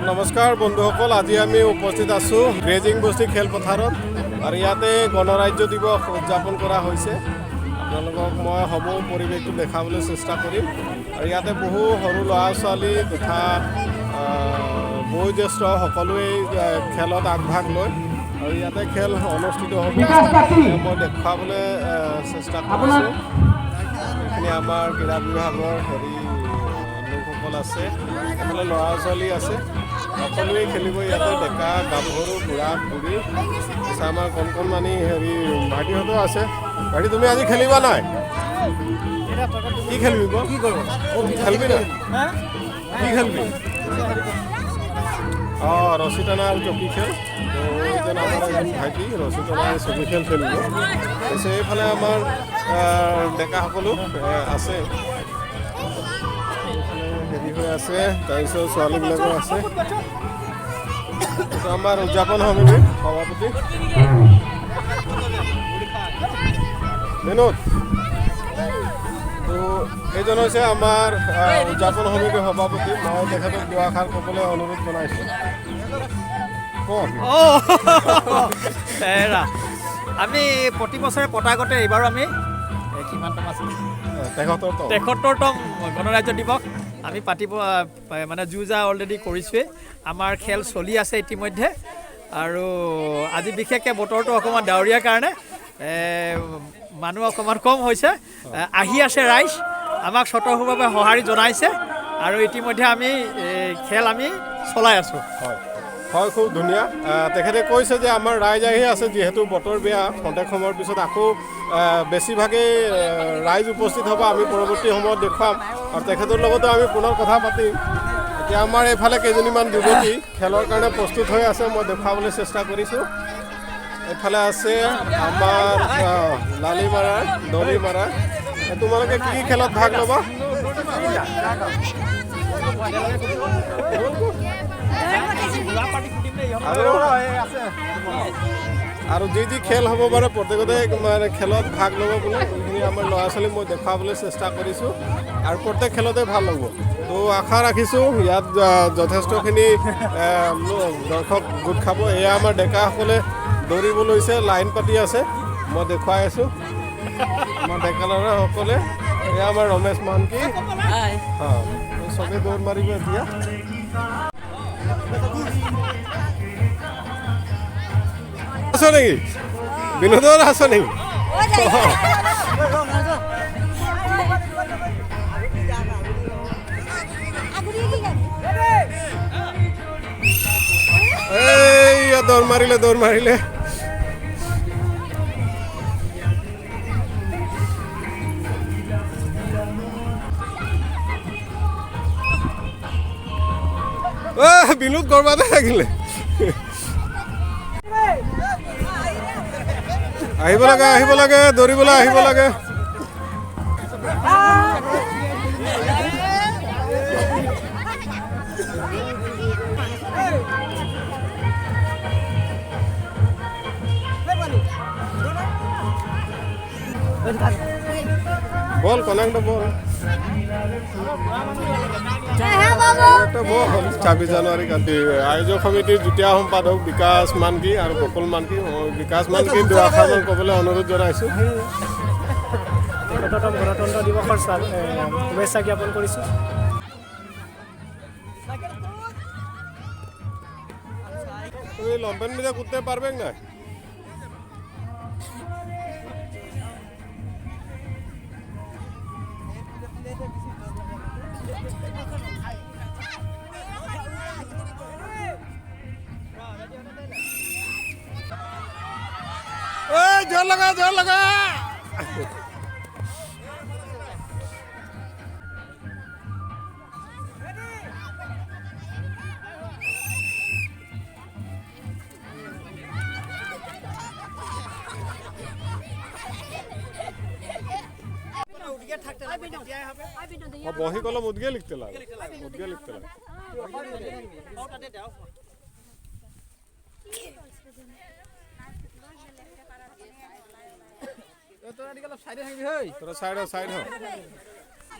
নমস্কাৰ বন্ধুসকল, আজি আমি উপস্থিত আছোঁ গ্ৰেজিং বস্তি খেলপথাৰত আৰু ইয়াতে গণৰাজ্য দিৱস উদযাপন কৰা হৈছে। আপোনালোকক মই সমূহ পৰিৱেশটো দেখাবলৈ চেষ্টা কৰিম। আৰু ইয়াতে বহু সৰু ল'ৰা ছোৱালী তথা বয়োজ্যেষ্ঠ সকলোৱে খেলত আগভাগ লয় আৰু ইয়াতে খেল অনুষ্ঠিত হ'ব মই দেখুৱাবলৈ চেষ্টা কৰিছোঁ। এইখিনি আমাৰ ক্ৰীড়া বিভাগৰ লোকসকল আছে, এইফালে ল'ৰা ছোৱালী আছে, সকলোৱে খেলিব ইয়াতে। ডেকা গাভৰু বুঢ়া বুঢ়ী আছে, আমাৰ কণকণমানি ভাইটিহঁতো আছে। ভাইটি, তুমি আজি খেলিবা নাই? কি খেলিবি? কি খেলিবি না? কি খেলিবি? অঁ, ৰছী টনা আৰু চকী খেল। আমাৰ এজন ভাইটি ৰছী টনা আৰু চকী খেল খেলিব। তাৰপিছত এইফালে আমাৰ ডেকাসকলো আছে, হৈ আছে। তাৰপিছত ছোৱালীবিলাকো আছে। এইটো আমাৰ উদযাপন সমিতিৰ সভাপতি বিনোদ। তো এইজন হৈছে আমাৰ উদযাপন সমিতিৰ সভাপতি। মই তেখেতক দুআষাৰ ক'বলৈ অনুৰোধ জনাইছোঁ। আমি প্ৰতি বছৰে পতাগতে এইবাৰো আমি কিমানতম আছিল 73তম গণৰাজ্য দিৱস আমি পাতিব মানে যুঁজা অলৰেডি কৰিছোঁৱেই। আমাৰ খেল চলি আছে ইতিমধ্যে। আৰু আজি বিশেষকৈ বতৰটো অকণমান ডাৱৰীয়াৰ কাৰণে মানুহ অকণমান কম হৈছে। আহি আছে ৰাইজ, আমাক স্বতঃস্ফূৰ্তভাৱে সঁহাৰি জনাইছে আৰু ইতিমধ্যে আমি খেল আমি চলাই আছোঁ। হয় হয়, খুব ধুনীয়া। তেখেতে কৈছে যে আমাৰ ৰাইজ আহি আছে, যিহেতু বতৰ বেয়া, খন্তেক সময়ৰ পিছত আকৌ বেছিভাগেই ৰাইজ উপস্থিত হ'ব। আমি পৰৱৰ্তী সময়ত দেখুৱাম আৰু তেখেতৰ লগতো আমি পুনৰ কথা পাতিম। এতিয়া আমাৰ এইফালে কেইজনীমান যুৱতী খেলৰ কাৰণে প্ৰস্তুত হৈ আছে, মই দেখুৱাবলৈ চেষ্টা কৰিছোঁ। এইফালে আছে আমাৰ লালিমাৰা, দলিমাৰা। তোমালোকে কি খেলত ভাগ ল'বা? আৰু যি যি খেল হ'ব পাৰে প্ৰত্যেকতে মানে খেলত ভাগ ল'ব বুলি এইখিনি আমাৰ ল'ৰা ছোৱালীক মই দেখুৱাবলৈ চেষ্টা কৰিছোঁ আৰু প্ৰত্যেক খেলতে ভাল হ'ব। তো আশা ৰাখিছোঁ ইয়াত যথেষ্টখিনি দৰ্শক গোট খাব। এয়া আমাৰ ডেকাসকলে দৌৰিব লৈছে, লাইন পাতি আছে, মই দেখুৱাই আছোঁ। আমাৰ ডেকা ল'ৰাসকলে, এয়া আমাৰ ৰমেশ মানকি। হয়, চবেই দৌৰ মাৰিব এতিয়া। আছ নেকি বিনোদৰ? আছ নেকি? এই দৌৰ মাৰিলে, দৌৰ মাৰিলে। বিনোদ কৰবাতে থাকিলে। আহিব লাগে, আহিব লাগে, দৌৰিবলৈ আহিব লাগে। বল কনাংটা বল। 26 জানুৱাৰী আয়োজক সমিতিৰ যুটীয়া সম্পাদক বিকাশ মানকি আৰু বকুল মানকি। বিকাশ মানকি দুআষাৰমান ক'বলৈ অনুৰোধ জনাইছোঁ। ৭৫তম গণতন্ত্ৰ দিৱসৰ শুভেচ্ছা জ্ঞাপন কৰিছোঁ। তুমি লম্পেন মিলে করতে পারবে না? जोर लगा, जोर लगा। বহি কলম উদ্গে লিখতে লাগে, উদ্গে লিখতে লাগে।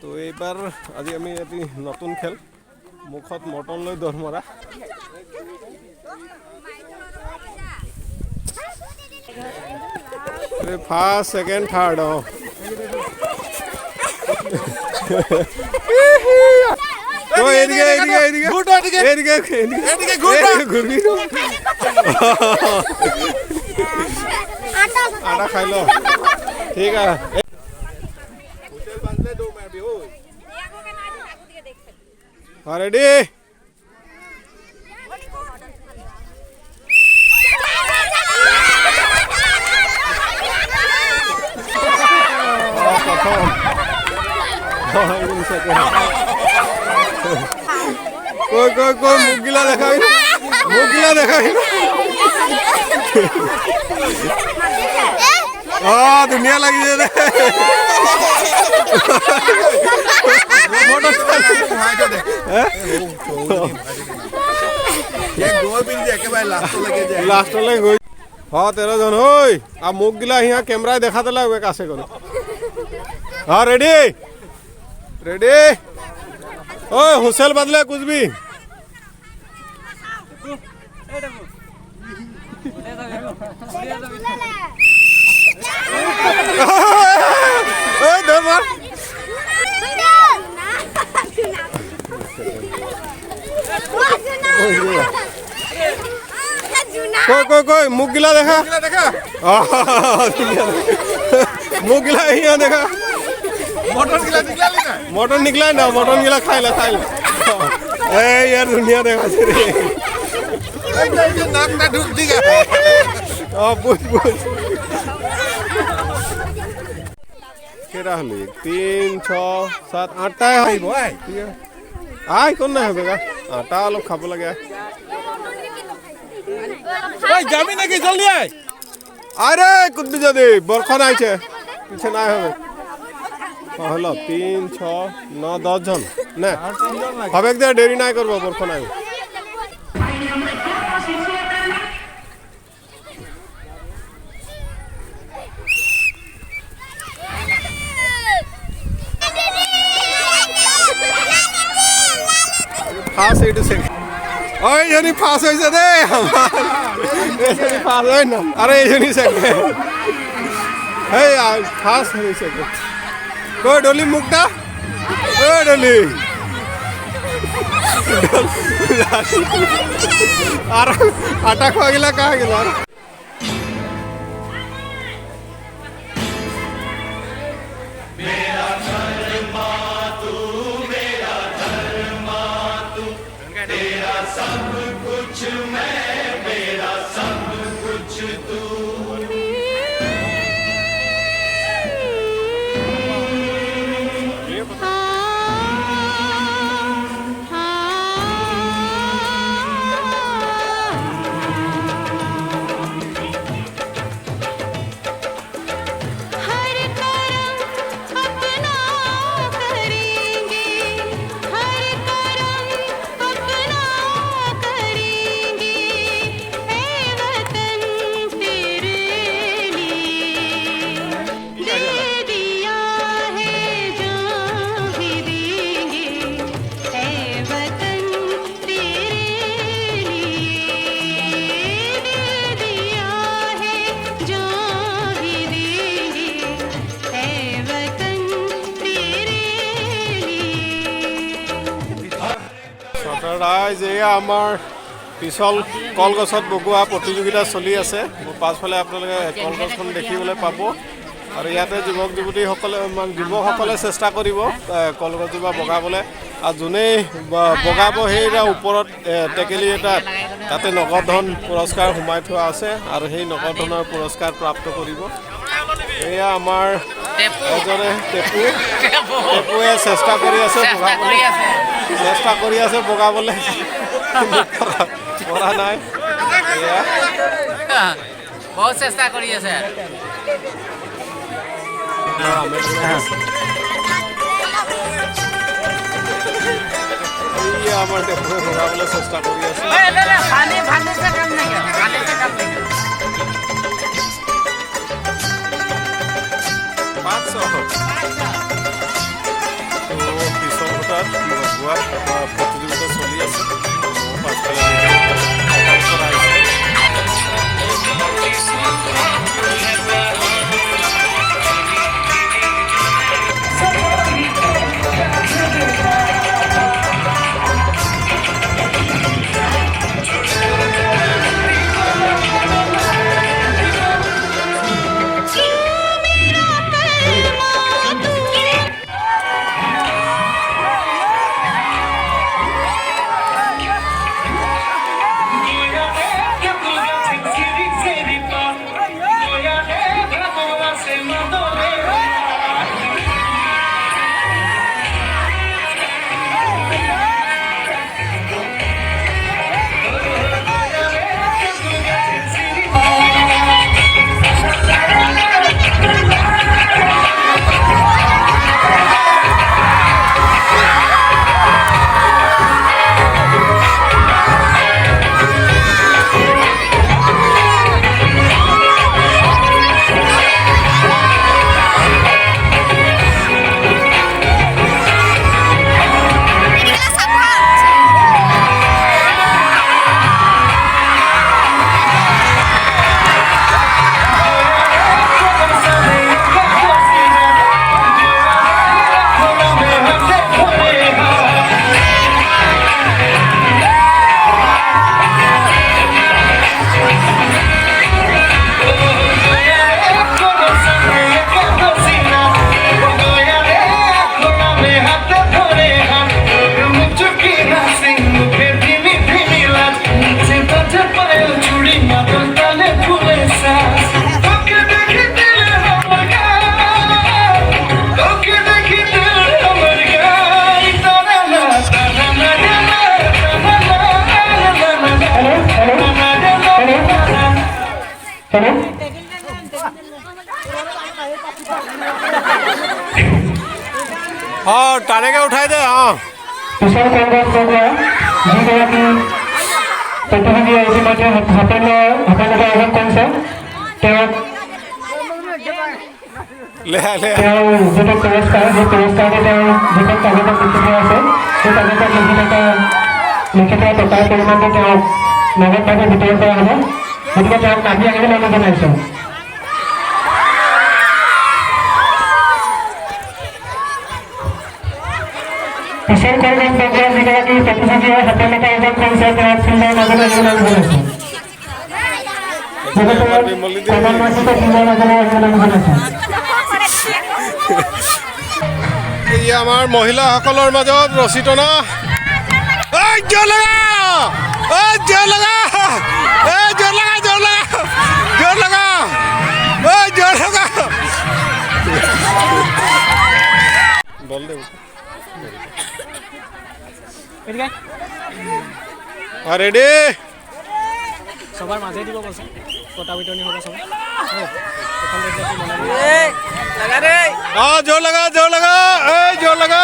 তো এইবাৰ আজি আমি এটি নতুন খেল মুখত মটন লৈ দৌৰ মৰা ফাৰ্ষ্ট ছেকেণ্ড থাৰ্ড আটা খাই ল ঠিক আছে রেডি কই কই কই মুগিলা দেখাই ধুনীয়া লাগিছে দে লাষ্টলৈ গৈ 13 জন হই আর মুখ গিলা হিয়া ক্যামেরায় দেখা দিলা কাছে করে হ্যাঁ রেডি রেডি ওই হুসেল বদলে কুছবি কই কই মুখ গিলা দেখা মুখ গিলা হিয়া দেখা মটন নিকলা না মটন গিলা খাইলা এই यार दुनिया দেখাছে রে নাকটা ঢুক দিগা বুঝ কেরা হলি 3 6 7 8টাই হইব আই কোন না হবে গা আটা অলপ খাব লাগে ওই যাবি নাকি জলদি আয় আরে কুদ্দু যদি বরখন আইছে পিছে নাই হবে হলো 3 6 9 10 জন না হবে একদম দেরি নাই করব বরখন আই ফাস এইটো সে ওই জনি ফাস হইছে দে এসনি ফাস হই না আরে এইজনি সেকে এই ফাস হইছে কই ডলি মুকটা ও ডলি আর আটা খা গিলা কা গিলা মেরা ধর্মা তু মেরা ধর্মা তু तेरा सब कुछ मैं मेरा सब कुछ तू আমার পিছল কলগছত বগোৱা প্ৰতিযোগিতা চলি আছে মোৰ পাছফালে আপোনালোকে কলগছখন দেখিবলৈ পাব আৰু ইয়াতে যুৱক যুৱকসকলে চেষ্টা কৰিব কলগছজোপা বগাবলৈ আৰু যোনেই বগাব সেইটা ওপৰত টেকেলি এটা তাতে নগদ ধন পুৰস্কাৰ সোমাই থোৱা আছে আৰু সেই নগদ ধনৰ পুৰস্কাৰ প্ৰাপ্ত কৰিব এয়া আমাৰ এজনে টেপুৱে চেষ্টা কৰি আছে বগাবলৈ পঢ়া নাই বহুত চেষ্টা কৰি আছে আমাৰ টেপুৱে বগাবলৈ চেষ্টা কৰি আছে পিছৰ কথাত প্ৰতিযোগিতা টানেকে উঠাই দে পিছৰ কংগ্ৰেছ লগোৱা যিগৰাকী প্ৰতিনিধিয়ে ইতিমধ্যে হাতত আয়োজন কৰিছে তেওঁক তেওঁ যিটো পুৰস্কাৰ সেই পুৰস্কাৰটো তেওঁ যিখন কাগজত লিখি থোৱা আছে সেই কাগজত লিখি থোৱা টকাৰ পৰিমাণটো তেওঁক নগদভাৱে বিতৰণ কৰা হ'ব গতিকে তেওঁক নামি আহিবলৈ অনুৰোধ জনাইছোঁ পিছৰ কংগ্ৰেছ লগোৱা যিগৰাকী প্ৰতিনিধিয়ে হাতত আয়োজন কৰিছে তেওঁক সুন্দৰ নগদ আহিবলৈ অনুৰোধ জনাইছোঁ আমাৰ মহিলাসকলৰ মাজত ৰছী টনা ৰেডি সবার মাঝে দিব বলছে কটা বিতরণী হবে সবাই जोर लगा जोर लगा जोर लगा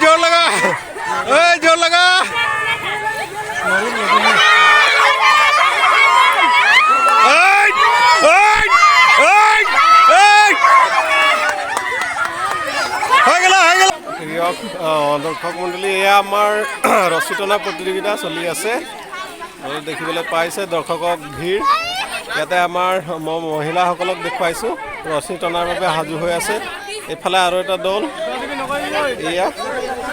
जोर लगा जोर लगा দৰ্শক মণ্ডলী এয়া আমাৰ ৰছী টনা প্ৰতিযোগিতা চলি আছে দেখিবলৈ পাইছে দৰ্শকক ভিৰ ইয়াতে আমাৰ মহিলাসকলক দেখুৱাইছোঁ ৰছী টনাৰ বাবে সাজু হৈ আছে এইফালে আৰু এটা দল এয়া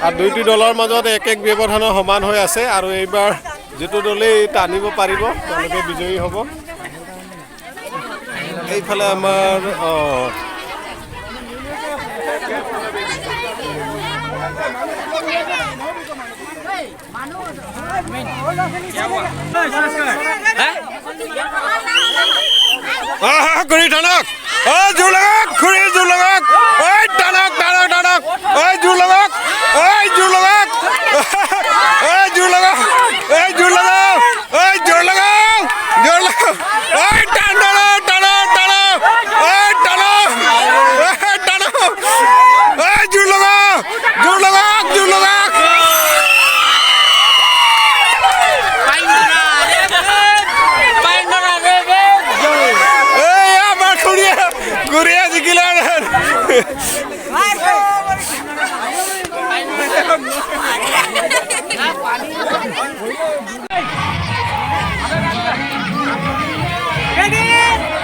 আৰু দুইটি দলৰ মাজত এক এক ব্যৱধান সমান হৈ আছে আৰু এইবাৰ যিটো দলেই টানিব পাৰিব তেওঁলোকে বিজয়ী হ'ব এইফালে আমাৰ খুৰী টানক জোৰ লগাওক খুৰী জোৰ লগাওক টানক টানক টানক জোৰ লগাওক জোৰ লগাওক জোৰ লগাওক জোৰ লগাওক জোৰ লগাওক জোৰ লগাওক টান টানক টানক টানক টানক টানক জোৰ লগাওক জোৰ লগাওক জোৰ লগাওক Korea jikilan.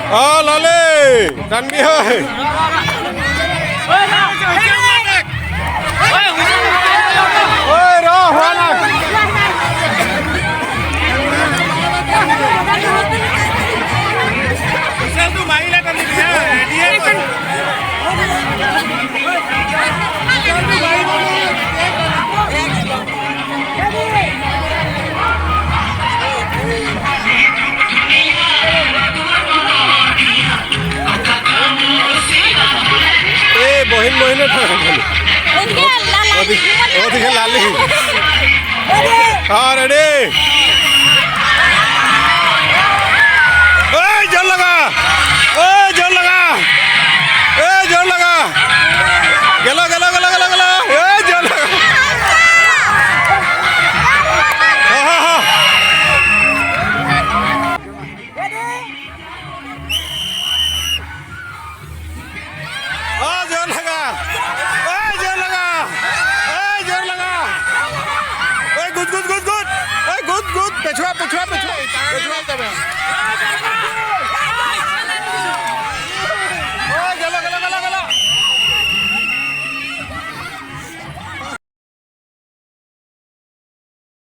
Oh lale, tangi hai. Oi roh wala. বহিন বহিনে ওদিকে লালি হ্যাঁ রেডি জোর লাগা জোর লাগা জোর লাগা গেল গেল গেল গেল গেল জোর লাগা Good. Good. Good. Good. Good. Good. Good.